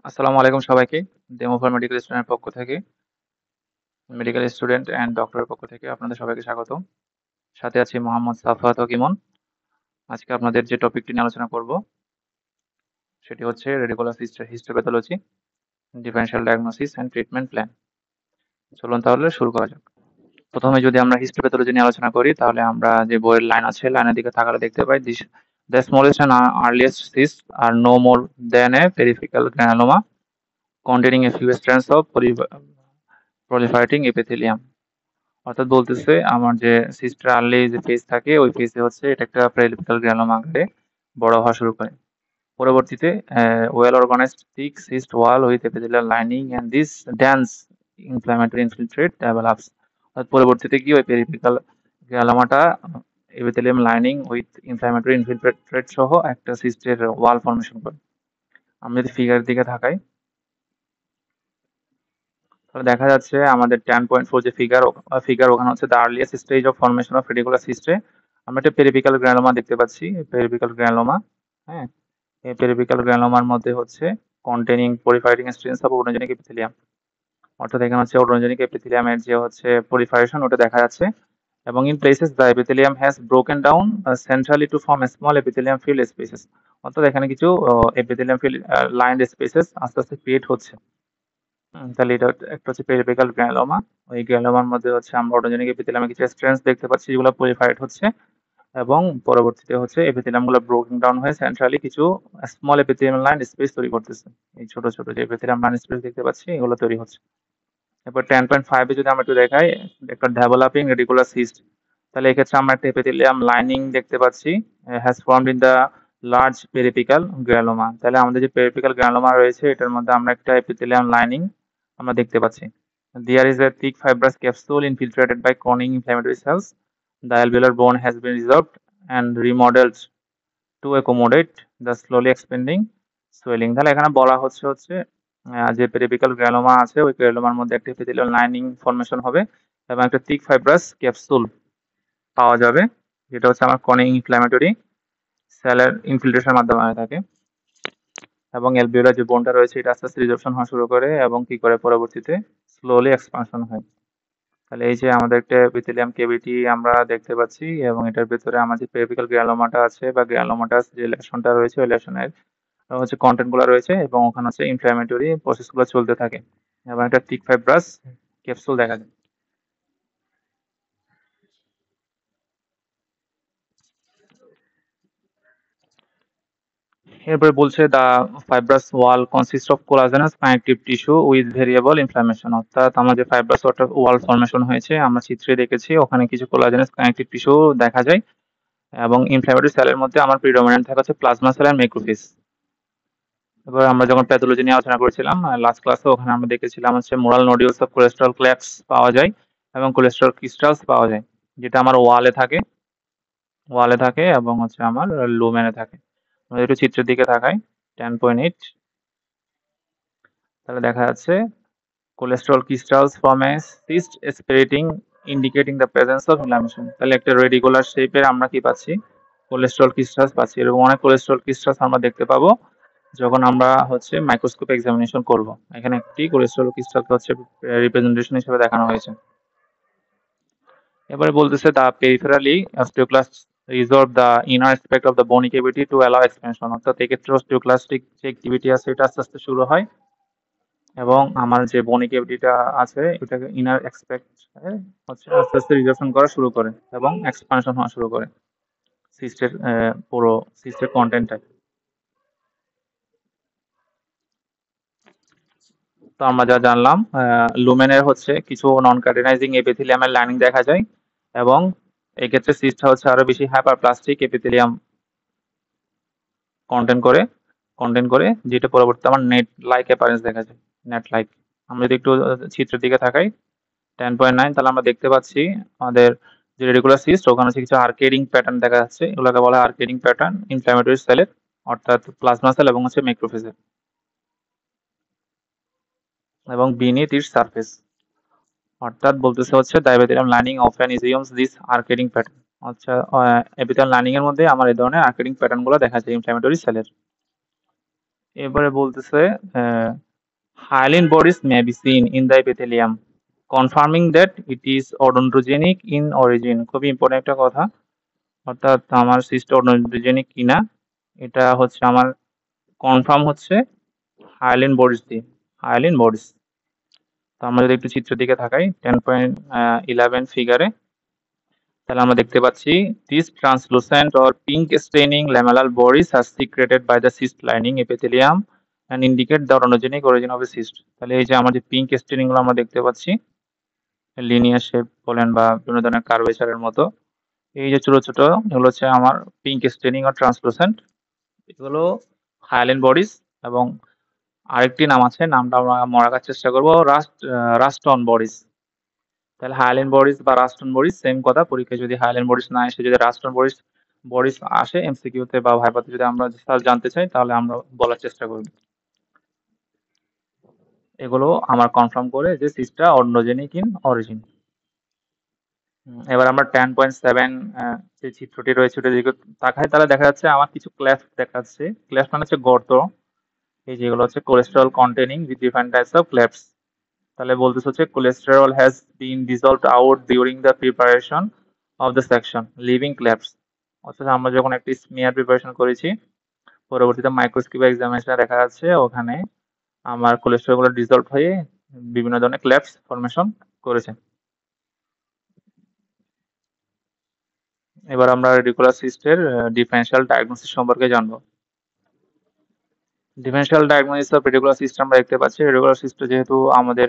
আসসালামু আলাইকুম সবাইকে। ডেমো ফর মেডিকেল স্টুডেন্টের পক্ষ থেকে, মেডিকেল স্টুডেন্ট অ্যান্ড ডক্টরের পক্ষ থেকে আপনাদের সবাইকে স্বাগত। সাথে আছি মোহাম্মদ সাফওয়াত হক ইমন। আজকে আপনাদের যে টপিকটি নিয়ে আলোচনা করব সেটি হচ্ছে radicular histopathology, differential diagnosis and treatment plan. চলুন তাহলে শুরু করা যাক। প্রথমে যদি আমরা হিস্টোপ্যাথোলজি নিয়ে আলোচনা করি তাহলে আমরা যে বইয়ের লাইন আছে লাইনের দিকে তাকালে দেখতে পাই this the smallest and earliest cyst are no more than a peripheral granuloma containing a few strands of proliferating epithelium। অর্থাৎ বলতেছে আমার যে সিস্টার আর্লি যে ফেজ থাকে ওই ফেজে হচ্ছে এটা একটা পেরিফেরাল গ্রানুলোমা আকারে বড় হওয়া শুরু করে। পরবর্তীতে well organised thick cyst wall with epithelial lining and this dense inflammatory infiltrate develops. অর্থাৎ পরবর্তীতে কি ওই পেরিফেরাল গ্রানুলোমাটা epithelium lining with inflammatory infiltrate সহ একটা সিস্টের ওয়াল ফর্মেশন করে। আমরা যদি ফিগারের দিকে তাকাই তাহলে দেখা যাচ্ছে আমাদের 10.4 যে ফিগার ওখানে হচ্ছে the earliest stage of formation of radicular সিস্টে আমরা একটা পেরিফেরাল গ্রানুলোমা দেখতে পাচ্ছি। পেরিফেরাল গ্রানুলোমা, হ্যাঁ, এই পেরিফেরাল গ্রানুলোমার মধ্যে হচ্ছে কন্টেনিং পলিফাইটিং স্ট্রিনস অফ অরুণোজেনিক এপিথেলিয়াম। অর্থাৎ এখানে হচ্ছে অরুণোজেনিক এপিথেলিয়ামের যে হচ্ছে পলিফারেশন ওটা দেখা যাচ্ছে। এবং in places the epithelium has broken down centrally to form small epithelium field spaces. অর্থাৎ এখানে কিছু এপিথেলিয়াম ফিল্ড লাইন্ড স্পেসেস আস্তে আস্তে ক্রিয়েট হচ্ছে। তাহলে এটা একটা হচ্ছে পেরিফেরাল গ্রানুলোমা। ওই গ্রানুলোমার মধ্যে হচ্ছে আমরা অটোজেনিক এপিথেলিয়ামে কিছু স্ট্রেনস দেখতে পাচ্ছি যেগুলো পলিফাইড হচ্ছে এবং পরবর্তীতে হচ্ছে এপিথেলিয়াম গুলো ব্রোকেন ডাউন হয়ে সেন্ট্রালি কিছু স্মল এপিথেলিয়াম লাইন স্পেস তৈরি করতেছে। এই ছোট ছোট যে এপিথেলিয়াম লাইন স্পেস দেখতে পাচ্ছি এগুলো তৈরি হচ্ছে। এরপর 10.5 এ যদি আমরা একটু দেখাই একটা ডেভেলপিং রেডিকুলার সিস্ট, তাহলে এক্ষেত্রে আমরা একটা এপিথেলিয়াম লাইনিং দেখতে পাচ্ছি has formed in the large peripheral granuloma. তাহলে আমাদের যে পেরিফেরাল গ্রানুলোমা রয়েছে এটার মধ্যে আমরা একটা এপিথেলিয়াম লাইনিং আমরা দেখতে পাচ্ছি। There is a thick fibrous capsule infiltrated by chronic inflammatory cells. The alveolar bone has been resolved and remodeled to accommodate the slowly expanding swelling। তাহলে এখানে বলা হচ্ছে যে পেরিফেরাল গ্রানুলোমা আছে ওই গ্রানুলোমার মধ্যে একটা এপিথেলিয়াল লাইনিং ফর্মেশন হবে এবং একটা thick fibrous ক্যাপসুল পাওয়া যাবে যেটা হচ্ছে আমার ক্রনিক ইনফ্ল্যামেটরি সেলের ইনফিল্ট্রেশনের মাধ্যমে হয়ে থাকে। এবং অ্যালভিওলার যে বোনটা রয়েছে এটা আস্তে আস্তে রিজর্পশন হওয়া শুরু করে এবং কি করে পরবর্তীতে স্লোলি এক্সপানশন হয়। তাহলে এই যে আমাদের একটা এপিথেলিয়াম কেভিটি আমরা দেখতে পাচ্ছি এবং এটার ভেতরে আমাদের পেরিফেরাল গ্রানুলোমাটা আছে বা গ্রানুলোমাটাস যে লেশনটা রয়েছে ওই লেশনের হচ্ছে কন্টেন্ট গুলো রয়েছে এবং ওখানে হচ্ছে ইনফ্ল্যামেটরি প্রসেস গুলো চলতে থাকে এবং একটা থিক ফাইব্রাস ক্যাপসুল দেখা যায়। এরপরে বলছে the fibrous wall consist of collagenous connective tissue with variable inflammation. অর্থাৎ আমাদের ফাইব্রাস ওয়াল ফর্মেশন হয়েছে আমরা চিত্রে দেখেছি ওখানে কিছু কোলাজেনাস কানেকটিভ টিস্যু দেখা যায় এবং ইনফ্ল্যামেটরি সেলের মধ্যে আমার প্রিডমিনেন্ট থাকে হচ্ছে প্লাজমা সেল আর ম্যাক্রোফেজ। এবার আমরা যখন প্যাথোলজি নিয়ে আলোচনা করেছিলাম লাস্ট ক্লাসে ওখানে আমরা দেখেছিলাম হচ্ছে মোরাল নোডিউলস অফ কোলেস্টেরল প্লেক্স পাওয়া যায় এবং কোলেস্টেরল ক্রিস্টালস পাওয়া যায় যেটা আমার ওয়ালে থাকে এবং হচ্ছে আমার লুমেনে থাকে। আমরা একটু চিত্রের দিকে তাকাই 10.8, তাহলে দেখা যাচ্ছে cholesterol crystals form A cyst spreading indicating the presence of inflammation. তাহলে একটা রেডিকুলার শেপের আমরা কি পাচ্ছি কোলেস্টেরল ক্রিস্টালস পাচ্ছি। এরকম অনেক কোলেস্টেরল ক্রিস্টালস আমরা দেখতে পাবো যখন আমরা হচ্ছে মাইক্রোস্কোপ এক্সামিনেশন করব। এখানে একটি কোলেস্টেরল ক্রিস্টালকে হচ্ছে রিপ্রেজেন্টেশন হিসেবে দেখানো হয়েছে। এবারে বলতেছে the peripherally osteoclast resorb the inner aspect of the bony cavity to allow expansion. অর্থাৎ এক্ষেত্রে অস্টিওক্লাস্টিক যে অ্যাক্টিভিটি আছে এটা আস্তে আস্তে শুরু হয় এবং আমার যে বোনি ক্যাভিটিটা আছে এটাকে ইনার অ্যাসপেক্ট হচ্ছে আস্তে আস্তে রিজর্ভশন করা শুরু করে এবং এক্সপানশন হওয়া শুরু করে সিস্টের পুরো সিস্টের কন্টেন্টটা। তো আমরা যা জানলাম লুমেনের হচ্ছে কিছু নন কার্ডিনাইজিং এপিথেলিয়ামের লাইনিং দেখা যায় এবং এক্ষেত্রে সিস্টটা হচ্ছে আরো বেশি হাইপারপ্লাস্টিক এপিথেলিয়াম কন্টেন্ট করে যেটা পরবর্তীতে আমার নেট লাইক অ্যাপারেন্স দেখা যায়, নেট লাইক। আমরা যদি একটু চিত্রের দিকে তাকাই 10.9, তাহলে আমরা দেখতে পাচ্ছি আমাদের যে রেডিকুলার সিস্ট ওখানে হচ্ছে কিছু আর্কেডিং প্যাটার্ন দেখা যাচ্ছে, এগুলোকে বলা হয় আর্কেডিং প্যাটার্ন ইনফ্ল্যামেটরি সেলের অর্থাৎ প্লাজমা সেল এবং হচ্ছে ম্যাক্রোফেজের এবং বিনিথ ইটস সারফেস। অর্থাৎ বলতেছে হচ্ছে the epithelium lining often assumes this arcading pattern. আচ্ছা, এপিথেলিয়াম লাইনিং এর মধ্যে আমার এই ধরনের আর্কেডিং প্যাটার্ন গুলো দেখা যায় ইনফ্ল্যামেটরি সেলের। এবারে বলতেছে hyaline bodies may be seen in the epithelium, confirming that it is odontogenic in origin. খুবই ইম্পর্টেন্ট একটা কথা, অর্থাৎ আমার সিস্ট odontogenic কিনা এটা হচ্ছে আমার কনফার্ম হচ্ছে হায়ালিন বডিস দিয়ে, হায়ালিন বডিস। তো আমরা যদি একটু চিত্র দিকে তাকাই 10.11 ফিগারে, তাহলে আমরা দেখতে পাচ্ছি this translucent or pink staining lamellar bodies are secreted by the cyst lining epithelium and indicate the odontogenic origin of a cyst. তাহলে এই যে আমাদের পিঙ্ক স্টেনিং গুলো আমরা দেখতে পাচ্ছি, লিনিয়ার শেপ বলেন বা বিভিন্ন ধরনের কার্ভেচারের মতো, এই যে ছোট ছোট এগুলো হচ্ছে আমার পিঙ্ক স্টেনিং আর ট্রান্সলুসেন্ট, এগুলো হায়ালিন বডিস। এবং আরেকটি নাম আছে, নামটা আমরা মনে রাখার চেষ্টা করবো, রাস্টন বডিস। তাহলে হায়ালিন বডিস বা রাস্টন বডিস সেম কথা, পরীক্ষায় যদি হায়ালিন বডিস না এসে যদি রাস্টন বডিস বডিস আসে এমসিকিউ তে বা ভাইভাতে যদি আমরা জানতে চাই তাহলে আমরা বলার চেষ্টা করব। এগুলো আমার কনফার্ম করে যে সিস্টটা অন্ডোজেনিক ইন অরিজিন। এবার আমরা 10.7 যে চিত্রটি রয়েছে ওটা দিকে তাকাই, তাহলে দেখা যাচ্ছে আমার কিছু ক্লেফট দেখা যাচ্ছে। ক্লেফট মানে হচ্ছে গর্ত, এই যেগুলো হচ্ছে cholesterol containing with different types of clefts. তাহলে বলতেছে হচ্ছে cholesterol has been dissolved out during the preparation of the section leaving clefts. অর্থাৎ আমরা যখন একটি স্মিয়ার প্রিপারেশন করেছি, পরবর্তীতে মাইক্রোস্কোপ এক্সামিনেশনে দেখা যাচ্ছে ওখানে আমার কোলেস্টেরল গুলো ডিসলভ হয়ে বিভিন্ন ধরনের ক্লেফটস ফর্মেশন করেছে। এবার আমরা রেডিকুলার সিস্টের ডিফারেনশিয়াল ডায়াগনোসিস সম্পর্কে জানবো। Differential diagnosis of radicular cyst আমরা দেখতে পাচ্ছি, রেডিকুলার সিস্ট যেহেতু আমাদের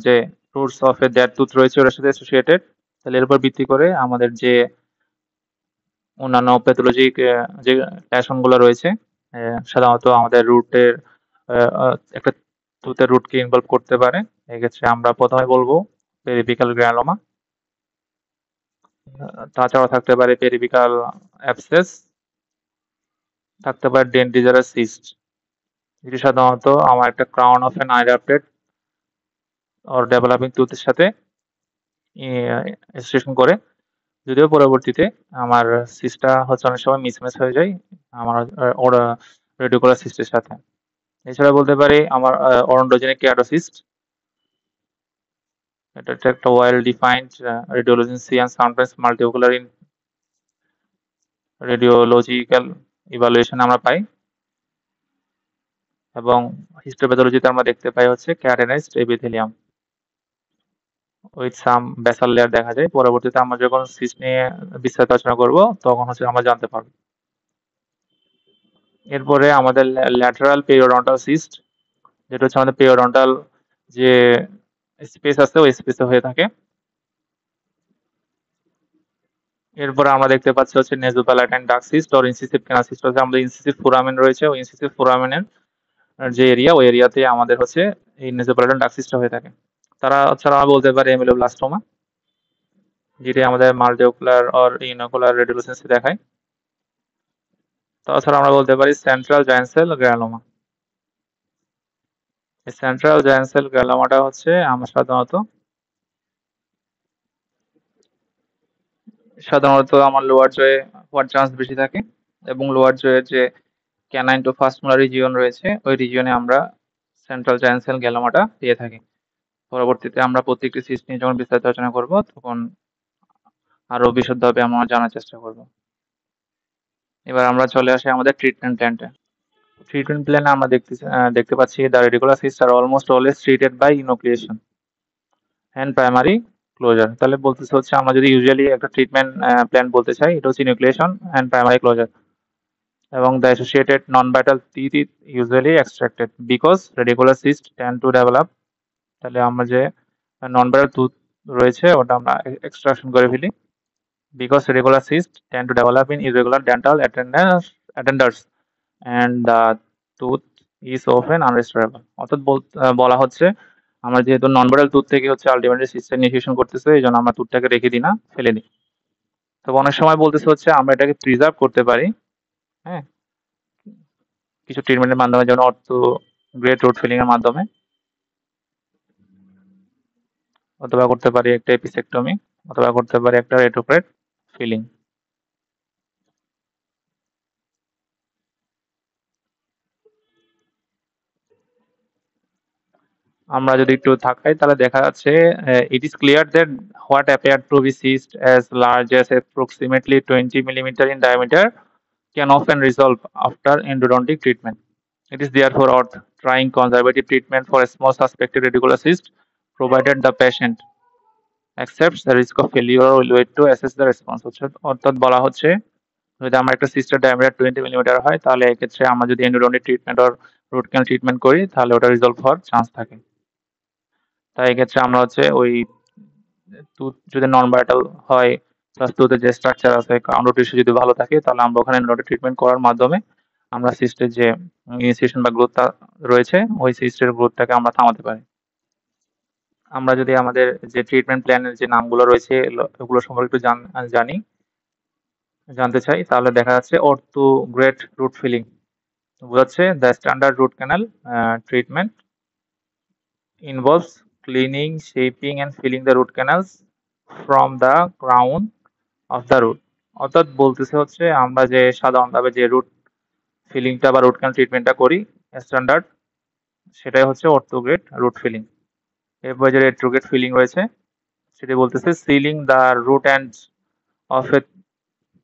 যে roots of A that tooth রয়েছে ওর সাথে অ্যাসোসিয়েটেড, তাহলে এর উপর ভিত্তি করে আমাদের যে অন্যান্য প্যাথোলজিক যে লেশন গুলো রয়েছে, সাধারণত আমাদের রুটের একটা টুথের রুটকে ইনভলভ করতে পারে। এক্ষেত্রে আমরা প্রথমে বলবো পেরিপিক্যাল গ্রানোমা, তাছাড়াও থাকতে পারে পেরিপিক্যাল অ্যাবসেস, থাকতে পারে ডেন্টিজারাস সিস্ট, যেটি সাধারণত আমার একটা crown of an erupted or developing টুথের সাথে অ্যাসোসিয়েশন করে, যদিও পরবর্তীতে আমার সিস্টটা হচ্ছে অনেক সময় মিসম্যাচ হয়ে যায় আমার ওরা রেডিকুলার সিস্টের সাথে। এছাড়া বলতে পারি আমার অরন্ডোজেনিক কেরাটোসিস্ট, এটা একটা well defined radiology and sometimes multifocal in radiological evaluation আমরা পাই। এবং হিস্টোপ্যাথোলজিতে আমরা দেখতে পাই হচ্ছে keratinised epithelium with some basal layer দেখা যায়। পরবর্তীতে আমরা যখন সিস্ট নিয়ে বিস্তারিত আলোচনা করব তখন হচ্ছে আমরা জানতে পারবো। এরপরে আমাদের ল্যাটারাল পেরিওডন্টাল সিস্ট, যেটা হচ্ছে আমাদের পেরিওডন্টাল যে স্পেস আছে ওই স্পেসে হয়ে থাকে। এরপরে আমরা দেখতে পাচ্ছি হচ্ছে নেজোপ্যালাটাইন ডাক সিস্ট অর ইনসিসিভ ক্যানাল সিস্ট, হচ্ছে আমাদের ইনসিসিভ ফোরামেন রয়েছে, ওই ইনসিসিভ ফোরামেনের যে এরিয়া ওই এরিয়াতে আমাদের হচ্ছে এই নেজোপ্যালাটাইন ডাক সিস্টটা হয়ে থাকে। ছাড়া আমরা বলতে পারি এমিলোব্লাস্টোমা, যেটি আমাদের মাল্টিওকুলার অর ইউনোকুলার রেডিকুলোসিস দেখায়। তাছাড়া আমরা বলতে পারি সেন্ট্রাল জায়ান্ট সেল গ্রানোমা। এই সেন্ট্রাল জায়ান্ট সেল গ্রানোমাটা হচ্ছে আমরা সাধারণত আমার লোয়ার জয়ে হওয়ার চান্স বেশি থাকে, এবং লোয়ার জয়ের যে canine to first molar region রয়েছে ওই রিজিয়নে আমরা সেন্ট্রাল জায়ান্ট সেল গ্যালোমাটা পেয়ে থাকি। পরবর্তীতে আমরা প্রত্যেকটি সিস্ট নিয়ে যখন বিস্তারিত আলোচনা করব তখন আরো বিশদভাবে আমরা জানার চেষ্টা করব। এবার আমরা চলে আসি আমাদের ট্রিটমেন্ট প্ল্যানটা। ট্রিটমেন্ট প্ল্যানে আমরা দেখতে পাচ্ছি the radicular cyst are almost always treated by enucleation and primary closure. তাহলে বলতেছে হচ্ছে আমরা যদি ইউজুয়ালি একটা ট্রিটমেন্ট প্ল্যান বলতে চাই, এটা হচ্ছে ইনোক্লিয়েশন অ্যান্ড প্রাইমারি ক্লোজার, এবং the associated non-vital teeth is usually extracted because radicular cysts tend to develop। তাহলে আমরা যে নন ভাইটাল টুথ রয়েছে ওটা আমরা এক্সট্রাকশন করে ফেলি, because radicular cysts tend to develop in irregular dental attenders and the tooth is often unrestorable। অর্থাৎ বলা হচ্ছে আমরা যেহেতু নন ভাইটাল টুথ থেকে হচ্ছে আলটিমেটলি সিস্ট ইনিশিয়েশন করতেছে, এই জন্য আমরা টুথটাকে রেখে দিই না, ফেলে দিই। তবে অনেক সময় বলতেছে হচ্ছে আমরা এটাকে প্রিজার্ভ করতে পারি, হ্যাঁ, কিছু ট্রিটমেন্টের মাধ্যমে, যেমন অর্থো গ্রেট রুট ফিলিং এর মাধ্যমে, অথবা করতে পারি একটা এপিসেক্টমি, অথবা করতে পারি একটা রেট্রোগ্রেড ফিলিং। আমরা যদি একটু তাকাই তাহলে দেখা যাচ্ছে it is clear that what appeared to be cyst as large as approximately 20 millimeter in diameter can often resolve after endodontic treatment. It is therefore worth trying conservative treatment for a small suspected radicular cyst, provided the patient accepts the risk of failure or will wait to assess the response. অর্থাৎ বলা হচ্ছে যদি আমার একটা সিস্টের diameter 20 millimetre হয় তাহলে এক্ষেত্রে আমরা যদি এন্ডোডন্টিক ট্রিটমেন্ট আর রুট ক্যানাল ট্রিটমেন্ট করি তাহলে ওটা রিজলভ হওয়ার চান্স থাকে। তাই এক্ষেত্রে আমরা হচ্ছে ওই টুথ যদি নন ভাইটাল হয় প্লাস টুথের যে স্ট্রাকচার আছে কাউন্ট টিস্যু যদি ভালো থাকে তাহলে আমরা ওখানে এন্ডোডন্টিক ট্রিটমেন্ট করার মাধ্যমে আমরা সিস্টের যে ইনিশিয়েশন বা গ্রোথটা রয়েছে ওই সিস্টের গ্রোথটাকে আমরা থামাতে পারি। আমরা যদি আমাদের যে ট্রিটমেন্ট প্ল্যানের যে নামগুলো রয়েছে ওগুলো সম্পর্কে একটু জানতে চাই তাহলে দেখা যাচ্ছে অর্থো গ্রেট রুট ফিলিং বোঝাচ্ছে the standard root canal treatment involves cleaning, shaping and filling the root canals from the crown of the root। অর্থাৎ বলতেছে হচ্ছে আমরা যে সাধারণভাবে যে রুট ফিলিংটা বা রুট ক্যানাল ট্রিটমেন্টটা করি স্ট্যান্ডার্ড সেটাই হচ্ছে অর্থোগ্রেড রুট ফিলিং। এরপরে যে রেট্রোগ্রেড ফিলিং রয়েছে সেটি বলতেছে sealing the root end of a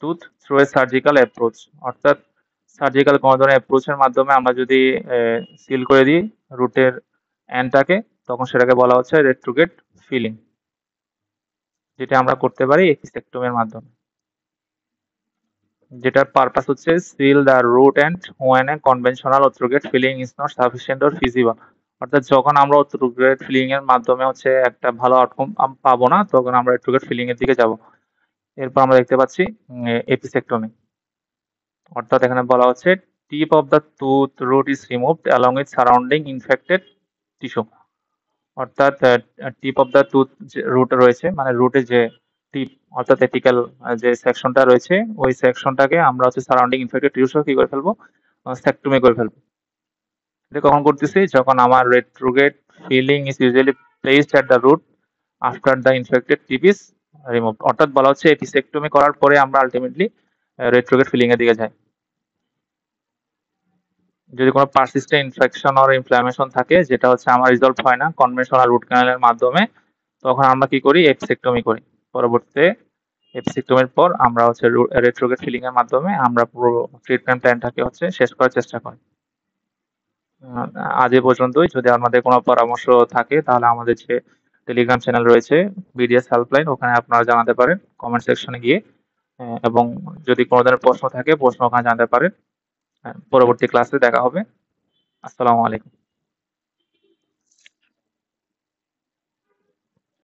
tooth through a surgical approach. অর্থাৎ সার্জিক্যাল কোনো ধরনের অ্যাপ্রোচের মাধ্যমে আমরা যদি সিল করে দিই রুটের এন্ডটাকে তখন সেটাকে বলা হচ্ছে রেট্রোগ্রেড ফিলিং, যেটা আমরা করতে পারি এপিসেক্টমির মাধ্যমে। যেটার পারপাস হচ্ছে seal the root end when a conventional orthograde filling is not sufficient or feasible। অর্থাৎ যখন আমরা orthograde filling এর মাধ্যমে হচ্ছে একটা ভালো আউটকাম পাবো না তখন আমরা রেট্রোগ্রেড ফিলিং এর দিকে যাব। এরপর আমরা দেখতে পাচ্ছি এপিসেক্টমি। অর্থাৎ এখানে বলা হচ্ছে tip of the tooth root is removed along with surrounding infected tissue. অর্থাৎ টিপ অফ দ্য টুথ যে রুট রয়েছে মানে রুটের যে টিপ অর্থাৎ এপিক্যাল যে সেকশনটা রয়েছে ওই সেকশনটাকে আমরা হচ্ছে সারাউন্ডিং ইনফেক্টেড টিস্যু সহ কি করে ফেলবো সেক্টমি করে ফেলবো। এটা কখন করতেছি যখন আমার retrograde filling is usually placed at the root after the infected tip is removed. অর্থাৎ বলা হচ্ছে এপিসেক্টমি করার পরে আমরা আলটিমেটলি রেট্রোগ্রেড ফিলিং এর দিকে যাই। যদি কোনো পারসিস্টেন্ট ইনফেকশন অর ইনফ্লামেশন থাকে যেটা হচ্ছে আমার রিজলভ হয় না কনভেনশনাল রুট ক্যানালের মাধ্যমে তখন আমরা কি করি এপিসেক্টমি করি। পরবর্তীতে এপিসেক্টমির পর আমরা হচ্ছে রেট্রোগ্রেড ফিলিং এর মাধ্যমে আমরা পুরো ট্রিটমেন্ট প্ল্যানটাকে হচ্ছে শেষ করার চেষ্টা করি। আজ এ পর্যন্তই। যদি আমাদের কোনো পরামর্শ থাকে তাহলে আমাদের যে টেলিগ্রাম চ্যানেল রয়েছে বিডিএস হেল্পলাইন ওখানে আপনারা জানাতে পারেন কমেন্ট সেকশনে গিয়ে এবং যদি কোনো ধরনের প্রশ্ন থাকে প্রশ্ন ওখানে জানাতে পারেন। পরবর্তী ক্লাসে দেখা হবে। আসসালামু আলাইকুম।